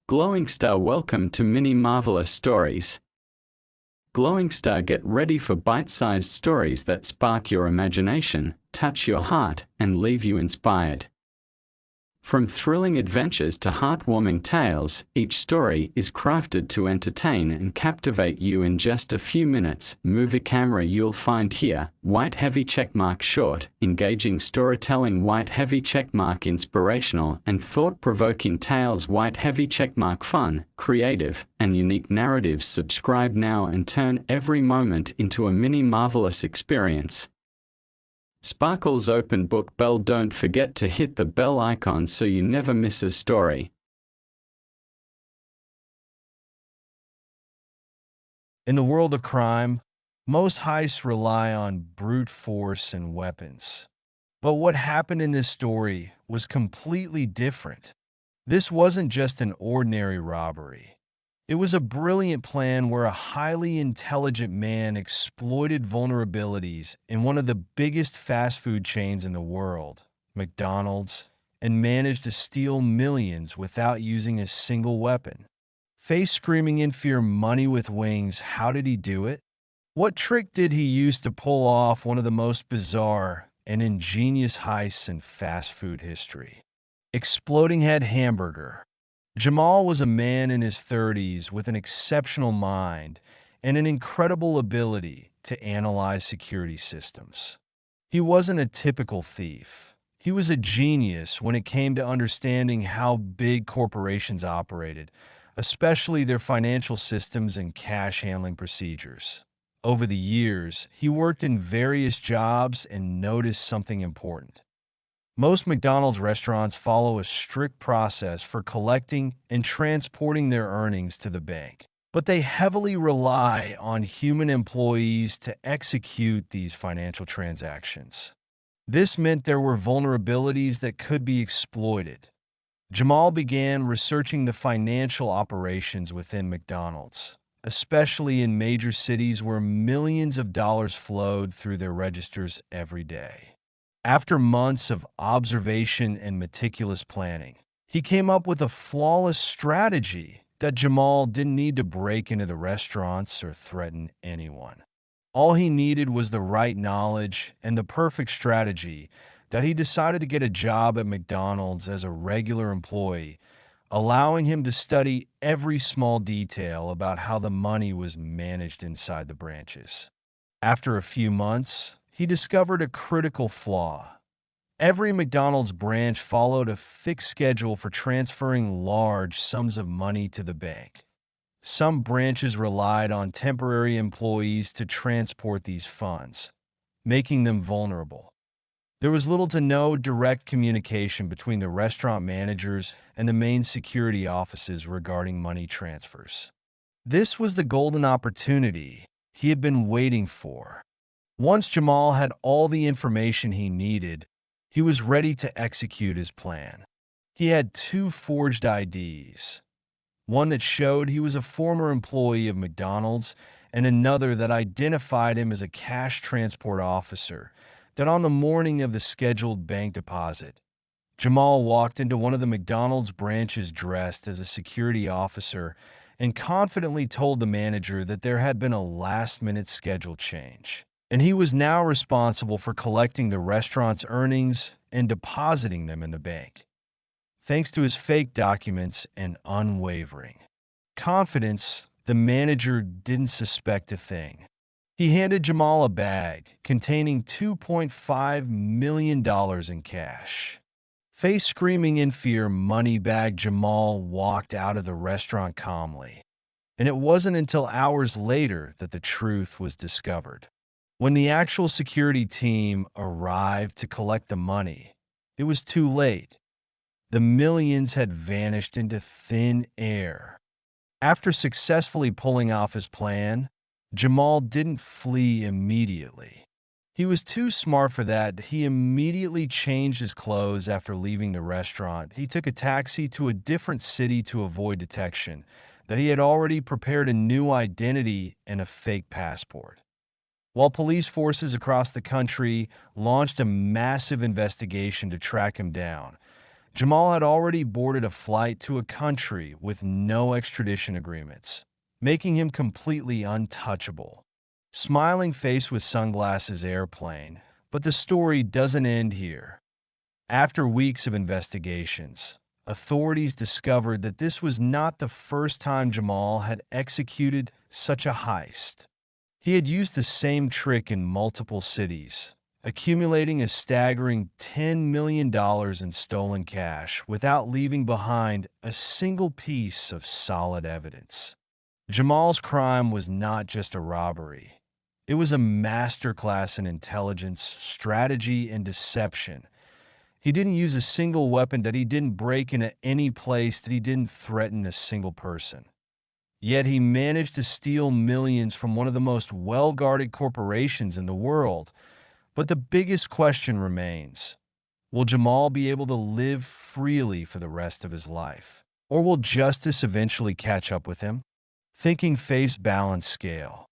Glowing Star, welcome to Mini Marvelous Stories. Glowing Star, get ready for bite-sized stories that spark your imagination, touch your heart, and leave you inspired. From thrilling adventures to heartwarming tales, each story is crafted to entertain and captivate you in just a few minutes. Movie camera, you'll find here. White heavy checkmark short, engaging storytelling. White heavy checkmark inspirational and thought-provoking tales. White heavy checkmark fun, creative, and unique narratives. Subscribe now and turn every moment into a mini marvelous experience. Sparkles open book bell. Don't forget to hit the bell icon so you never miss a story. In the world of crime, most heists rely on brute force and weapons. But what happened in this story was completely different. This wasn't just an ordinary robbery. It was a brilliant plan where a highly intelligent man exploited vulnerabilities in one of the biggest fast food chains in the world, McDonald's, and managed to steal millions without using a single weapon. Face screaming in fear, money with wings. How did he do it? What trick did he use to pull off one of the most bizarre and ingenious heists in fast food history? Exploding Head Hamburger. Jamal was a man in his 30s with an exceptional mind and an incredible ability to analyze security systems. He wasn't a typical thief. He was a genius when it came to understanding how big corporations operated, especially their financial systems and cash handling procedures. Over the years, he worked in various jobs and noticed something important. Most McDonald's restaurants follow a strict process for collecting and transporting their earnings to the bank, but they heavily rely on human employees to execute these financial transactions. This meant there were vulnerabilities that could be exploited. Jamal began researching the financial operations within McDonald's, especially in major cities where millions of dollars flowed through their registers every day. After months of observation and meticulous planning, he came up with a flawless strategy that Jamal didn't need to break into the restaurants or threaten anyone. All he needed was the right knowledge and the perfect strategy that he decided to get a job at McDonald's as a regular employee, allowing him to study every small detail about how the money was managed inside the branches. After a few months, he discovered a critical flaw. Every McDonald's branch followed a fixed schedule for transferring large sums of money to the bank. Some branches relied on temporary employees to transport these funds, making them vulnerable. There was little to no direct communication between the restaurant managers and the main security offices regarding money transfers. This was the golden opportunity he had been waiting for. Once Jamal had all the information he needed, he was ready to execute his plan. He had two forged IDs, one that showed he was a former employee of McDonald's and another that identified him as a cash transport officer, that on the morning of the scheduled bank deposit, Jamal walked into one of the McDonald's branches dressed as a security officer and confidently told the manager that there had been a last-minute schedule change, and he was now responsible for collecting the restaurant's earnings and depositing them in the bank. Thanks to his fake documents and unwavering confidence, the manager didn't suspect a thing. He handed Jamal a bag containing $2.5 million in cash. Face screaming in fear, money bag, Jamal walked out of the restaurant calmly. And it wasn't until hours later that the truth was discovered. When the actual security team arrived to collect the money, it was too late. The millions had vanished into thin air. After successfully pulling off his plan, Jamal didn't flee immediately. He was too smart for that. He immediately changed his clothes after leaving the restaurant. He took a taxi to a different city to avoid detection, that he had already prepared a new identity and a fake passport. While police forces across the country launched a massive investigation to track him down, Jamal had already boarded a flight to a country with no extradition agreements, making him completely untouchable. Smiling face with sunglasses airplane, but the story doesn't end here. After weeks of investigations, authorities discovered that this was not the first time Jamal had executed such a heist. He had used the same trick in multiple cities, accumulating a staggering $10 million in stolen cash without leaving behind a single piece of solid evidence. Jamal's crime was not just a robbery. It was a masterclass in intelligence, strategy, and deception. He didn't use a single weapon, that he didn't break into any place, that he didn't threaten a single person. Yet he managed to steal millions from one of the most well-guarded corporations in the world. But the biggest question remains: will Jamal be able to live freely for the rest of his life? Or will justice eventually catch up with him? Thinking face balance scale.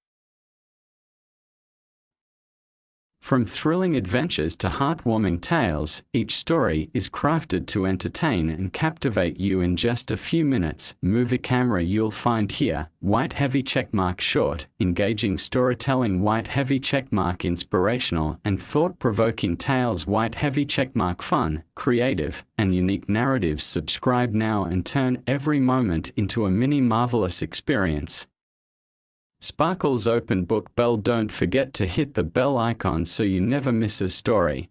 From thrilling adventures to heartwarming tales, each story is crafted to entertain and captivate you in just a few minutes. Movie camera you'll find here, white heavy checkmark short, engaging storytelling white heavy checkmark inspirational and thought-provoking tales white heavy checkmark fun, creative, and unique narratives. Subscribe now and turn every moment into a mini marvelous experience. Sparkle's open book bell. Don't forget to hit the bell icon so you never miss a story.